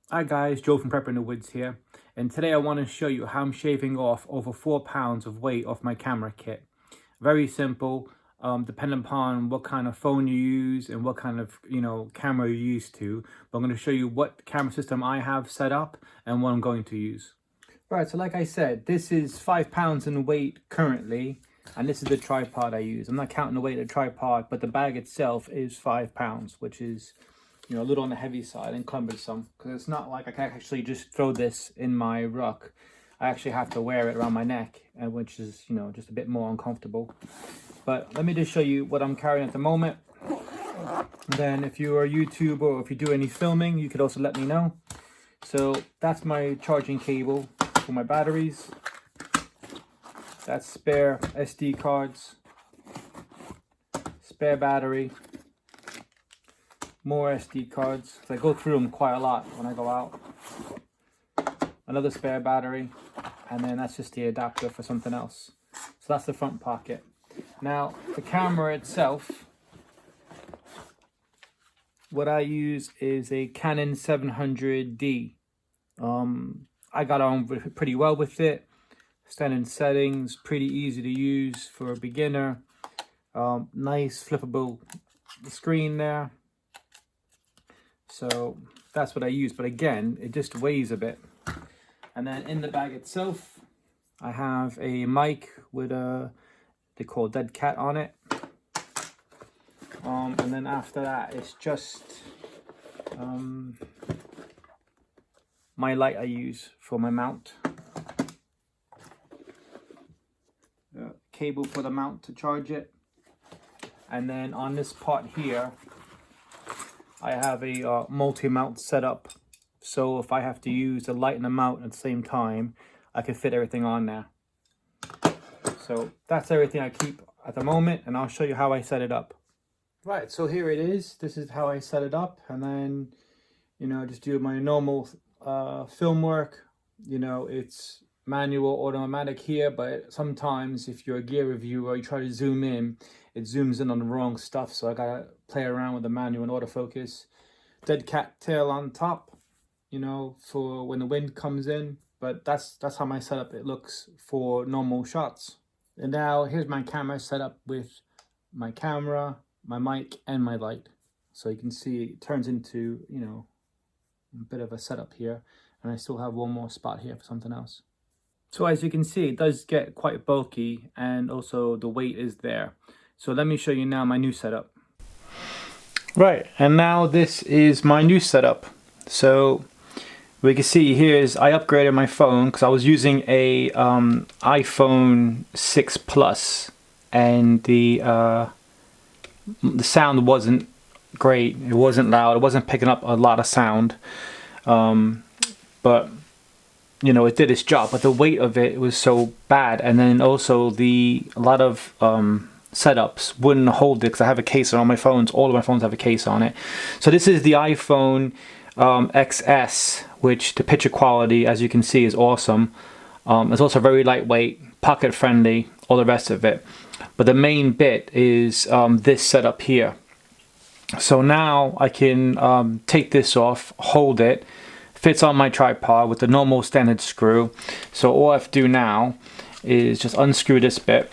Hi guys, Joe from Prepper in the Woods here, and today I want to show you how I'm shaving off over 4 pounds of weight off my camera kit. Very simple, depending upon what kind of phone you use and what kind of camera you're used to. But I'm going to show you what camera system I have set up and what I'm going to use. Right, so like I said, this is 5 pounds in weight currently, and this is the tripod I use. I'm not counting the weight of the tripod, but the bag itself is 5 pounds, which is a little on the heavy side and cumbersome, because it's not like I can actually just throw this in my ruck. I actually have to wear it around my neck, and which is just a bit more uncomfortable. But let me just show you what I'm carrying at the moment. Then if you are a YouTuber or if you do any filming, you could also let me know. So that's my charging cable for my batteries. That's spare SD cards, spare battery, more SD cards. So I go through them quite a lot when I go out. Another spare battery, and then that's just the adapter for something else. So that's the front pocket. Now the camera itself, what I use is a Canon 700D. I got on pretty well with it. Standard settings, pretty easy to use for a beginner. Nice flippable screen there. So that's what I use, but again, it just weighs a bit. And then in the bag itself, I have a mic with they call dead cat on it. And then after that, it's just my light I use for my mount. Cable for the mount to charge it. And then on this part here, I have a multi-mount setup, so if I have to use the light and the mount at the same time, I can fit everything on there. So that's everything I keep at the moment, and I'll show you how I set it up. Right, so here it is. This is how I set it up, and then just do my normal film work. It's manual automatic here, but sometimes if you're a gear reviewer, you try to zoom in, it zooms in on the wrong stuff, so I gotta play around with the manual and autofocus. Dead cat tail on top, for when the wind comes in, but that's how my setup it looks for normal shots. And now here's my camera set up with my camera, my mic, and my light. So you can see it turns into a bit of a setup here, and I still have one more spot here for something else. So as you can see, it does get quite bulky, and also the weight is there. So let me show you now my new setup. Right, and now this is my new setup. So we can see here is I upgraded my phone because I was using a iPhone 6 Plus, and the sound wasn't great. It wasn't loud. It wasn't picking up a lot of sound. But it did its job, but the weight of it was so bad, and then also a lot of setups wouldn't hold it because I have a case on all my phones. All of my phones have a case on it. So this is the iPhone XS, which the picture quality, as you can see, is awesome. It's also very lightweight, pocket friendly, all the rest of it. But the main bit is this setup here. So now I can take this off, hold it. Fits on my tripod with the normal standard screw. So all I have to do now is just unscrew this bit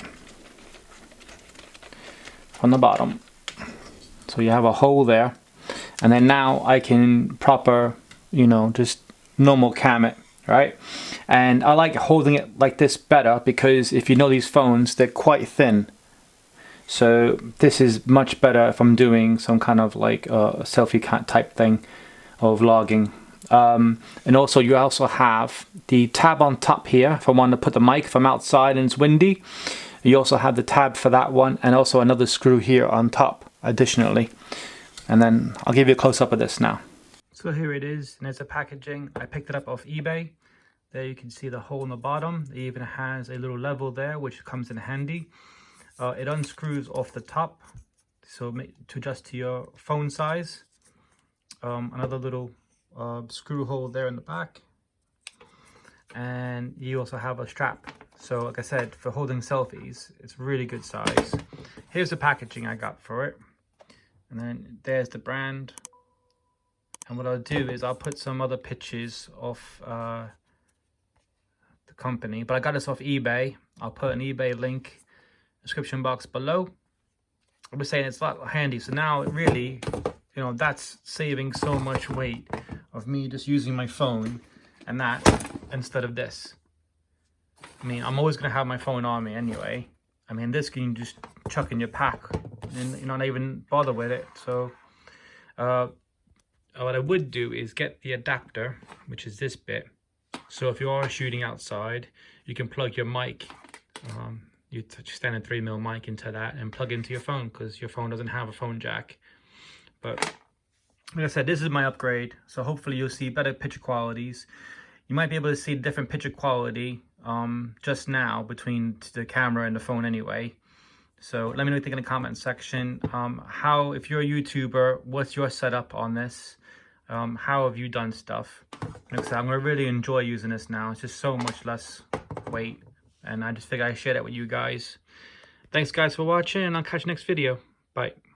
from the bottom. So you have a hole there, and then now I can proper, just normal cam it, right? And I like holding it like this better because if you know these phones, they're quite thin. So this is much better if I'm doing some kind of like a selfie type thing or vlogging. And also you also have the tab on top here if I want to put the mic if I'm outside and it's windy. You also have the tab for that one, and also another screw here on top additionally. And then I'll give you a close-up of this now. So here it is, and it's the packaging. I picked it up off eBay. There you can see the hole in the bottom. It even has a little level there which comes in handy. It unscrews off the top, so to adjust to your phone size. Another little screw hole there in the back, and you also have a strap. So like I said, for holding selfies, it's really good size. Here's the packaging I got for it, and then there's the brand. And what I'll do is I'll put some other pictures of the company, but I got this off eBay. I'll put an eBay link description box below. I was saying it's a lot handy. So now it really, you know, that's saving so much weight of me just using my phone and that instead of this. I mean, I'm always gonna have my phone on me anyway. I mean, this you can just chuck in your pack and you know, not even bother with it. So what I would do is get the adapter, which is this bit. So if you are shooting outside, you can plug your mic, your standard 3mm mic into that and plug into your phone, because your phone doesn't have a phone jack. But like I said, this is my upgrade, so hopefully you'll see better picture qualities. You might be able to see different picture quality just now between the camera and the phone anyway. So let me know what you think in the comment section. How, if you're a YouTuber, what's your setup on this? How have you done stuff? Like I said, I'm gonna really enjoy using this now. It's just so much less weight, and I just figured I'd share that with you guys. Thanks guys for watching, and I'll catch you next video. Bye.